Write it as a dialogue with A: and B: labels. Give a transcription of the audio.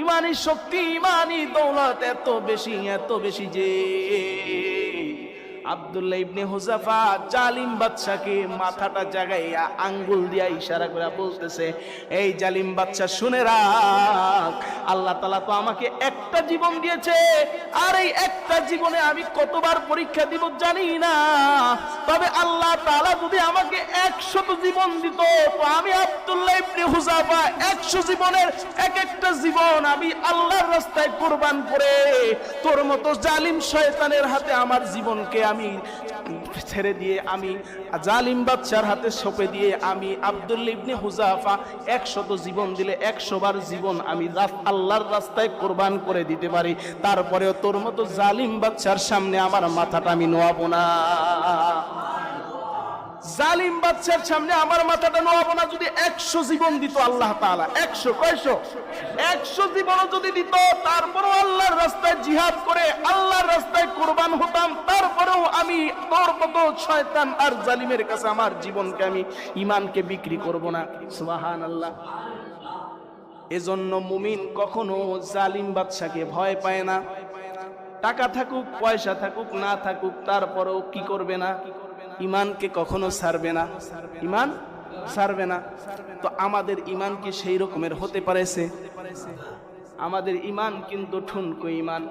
A: ইমানি শক্তি, ইমানি দৌলত এত বেশি যে আব্দুল্লাহ ইবনে হুযাফা জালিম বাদশাকে মাথাটা জাগাইয়া আঙ্গুল দিয়া ইশারা করে বলতেছে, এই জালিম বাদশা শুনে রাখ, আল্লাহ তাআলা তো আমাকে একটা জীবন দিয়েছে, আর এই একটা জীবনে আমি কতবার পরীক্ষা দিব জানি না, তবে আল্লাহ তাআলা যদি আমাকে 100 জীবন দিত, তো আমি আব্দুল্লাহ ইবনে হুযাফা 100 জীবনের একটা জীবন আমি আল্লাহর রাস্তায় কুরবান করে তোর মতো জালিম শয়তানের হাতে আমার জীবনকে আমি ছেড়ে দিয়ে, আমি জালিম বাদশার হাতে সঁপে দিয়ে আমি আব্দুল্লাহ ইবনে হুযাফা 100 জীবন দিলে 100 বার জীবন আমি আল্লাহর রাস্তায় কুরবান করে দিতে পারি, তারপরেও তোর মতো জালিম বাদশার সামনে আমার মাথাটা আমি নোয়াবো না। জালিম বাদশার সামনে আমার মাথাটা নোয়াবো না। যদি 100 জীবন দিত আল্লাহ তাআলা, 100 কয়শো 100 জীবন যদি দিত, তারপরেও আল্লাহর রাস্তায় জিহাদ করে আল্লাহর রাস্তায় কুরবান হতাম, তারপরেও আমি তোর মতো শয়তান আর জালিমের কাছে আমার জীবনকে আমি ঈমানকে বিক্রি করব না। সুবহানাল্লাহ। এজন্য মুমিন কখনো জালিম বাদশাকে ভয় পায় না। টাকা থাকুক, পয়সা থাকুক, না থাকুক, তারপরেও কি করবে না? ঈমানকে কখনো ছাড়বে না, ঈমান ছাড়বে না। তো আমাদের ঈমান কি সেই রকমের হতে পারেছে? আমাদের ঈমান কিন্তু ঠুনকো ঈমান।